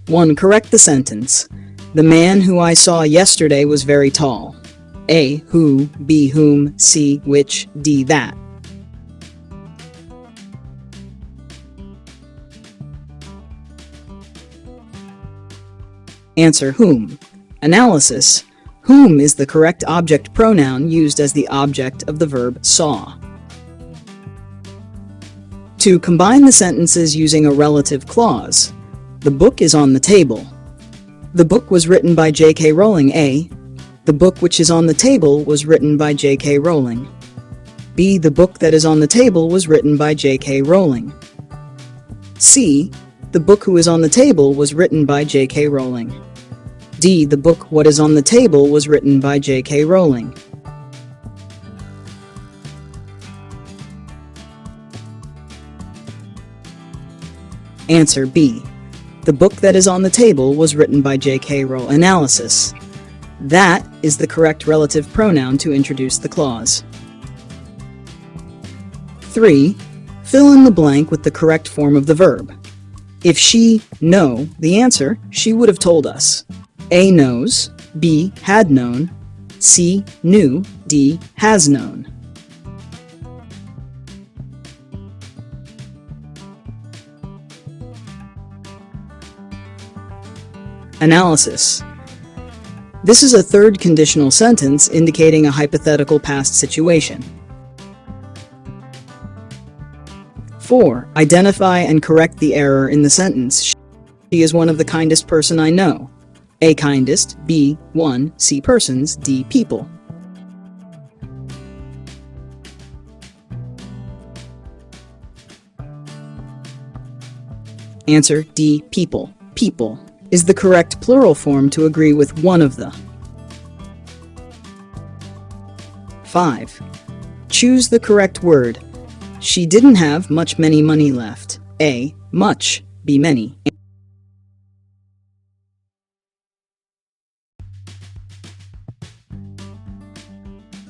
1. Correct the sentence. The man who I saw yesterday was very tall. A. Who, B. Whom, C. Which, D. That. Answer: whom. Analysis: whom is the correct object pronoun used as the object of the verb saw. 2. Combine the sentences using a relative clause. The book is on the table. The book was written by J.K. Rowling. A. The book which is on the table was written by J.K. Rowling. B. The book that is on the table was written by J.K. Rowling. C. The book who is on the table was written by J.K. Rowling. D. The book what is on the table was written by J.K. Rowling. Answer: B. The book that is on the table was written by J.K. Rowling. Analysis: that is the correct relative pronoun to introduce the clause. 3. Fill in the blank with the correct form of the verb. If she know the answer, she would have told us. A. Knows, B. Had known, C. Knew, D. Has known. Analysis: this is a third conditional sentence indicating a hypothetical past situation. 4. Identify and correct the error in the sentence. She is one of the kindest person I know. A. Kindest, B. One, C. Persons, D. People. Answer: D. People. People is the correct plural form to agree with one of the. 5. Choose the correct word. She didn't have many money left. A. Much, B. Many.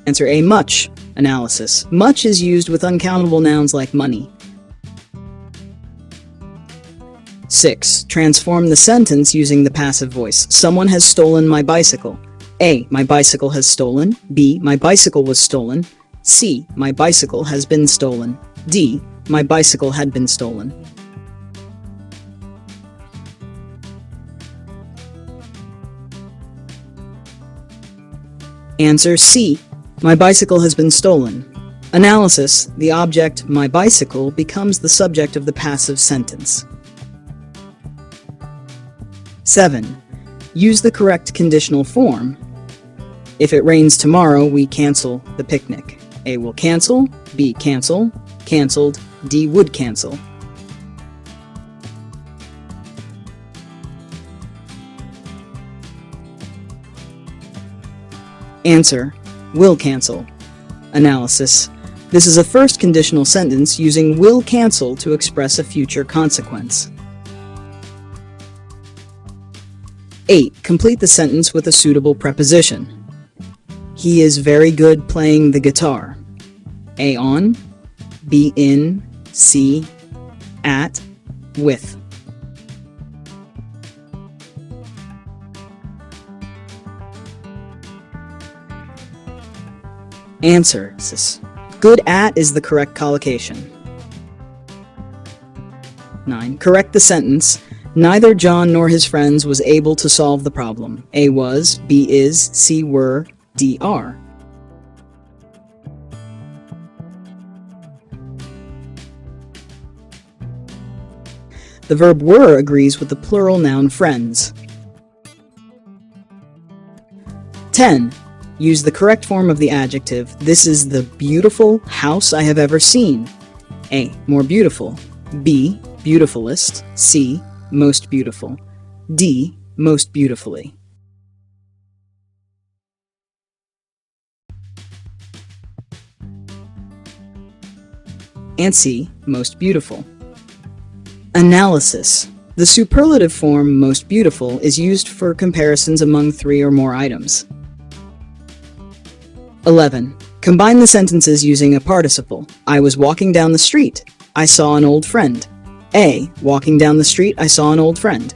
Answer: A. Much. Analysis: much is used with uncountable nouns like money. 6. Transform the sentence using the passive voice. Someone has stolen my bicycle. A. My bicycle has stolen. B. My bicycle was stolen. C. My bicycle has been stolen. D. My bicycle had been stolen. Answer: C. My bicycle has been stolen. Analysis: the object, my bicycle, becomes the subject of the passive sentence. 7. Use the correct conditional form. If it rains tomorrow, we cancel the picnic. A. Will cancel, B. Cancel, canceled, D. Would cancel. Answer: will cancel. Analysis: this is a first conditional sentence using will cancel to express a future consequence. 8. Complete the sentence with a suitable preposition. He is very good playing the guitar. A. On, B. In, C. At, with. Answer: good at is the correct collocation. 9. Correct the sentence. Neither John nor his friends was able to solve the problem. A. Was, B. Is, C. Were, D. Are. The verb were agrees with the plural noun friends. 10. Use the correct form of the adjective. This is the beautiful house I have ever seen. A. More beautiful. B. Beautifulest. C. Most beautiful. D. Most beautifully. And C. Most beautiful. Analysis: the superlative form most beautiful is used for comparisons among 3 or more items. 11. Combine the sentences using a participle. I was walking down the street. I saw an old friend. A. Walking down the street, I saw an old friend.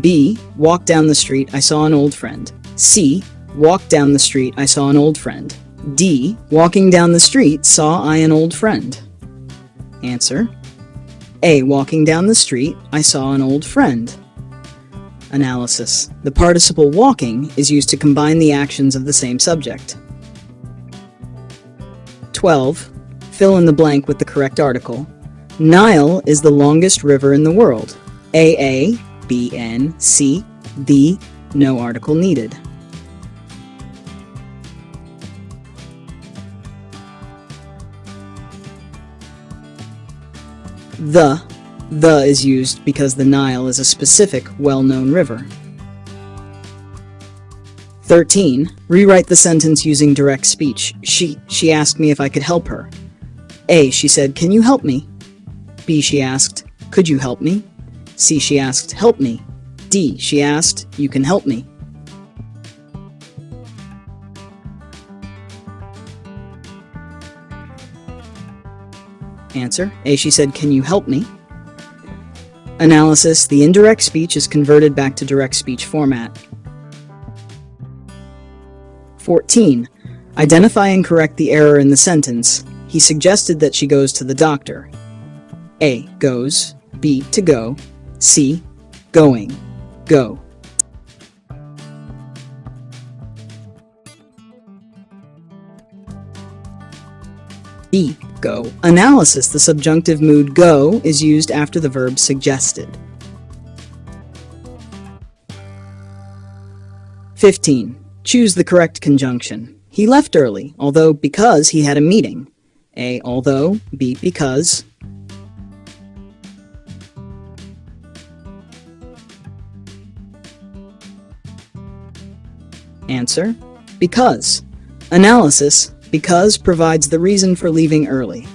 B. Walk down the street, I saw an old friend. C. Walk down the street, I saw an old friend. D. Walking down the street, saw I an old friend. Answer: A. Walking down the street, I saw an old friend. Analysis. The participle walking is used to combine the actions of the same subject. 12. Fill in the blank with the correct article. Nile is the longest river in the world. A, B, N, C, D. No article needed. The is used because the Nile is a specific, well-known river. 13. Rewrite the sentence using direct speech. She asked me if I could help her. A. She said, "Can you help me?" B. She asked, "Could you help me?" C. She asked, "Help me." D. She asked, "You can help me." Answer: A. She said, "Can you help me?" Analysis. The indirect speech is converted back to direct speech format. 14. Identify and correct the error in the sentence. He suggested that she goes to the doctor. A. Goes. B. To go. C. Going. Go. B. Go. Analysis. The subjunctive mood go is used after the verb suggested. 15. Choose the correct conjunction. He left early, although because he had a meeting. A. Although. B. Because. Answer: because. Analysis. Because provides the reason for leaving early.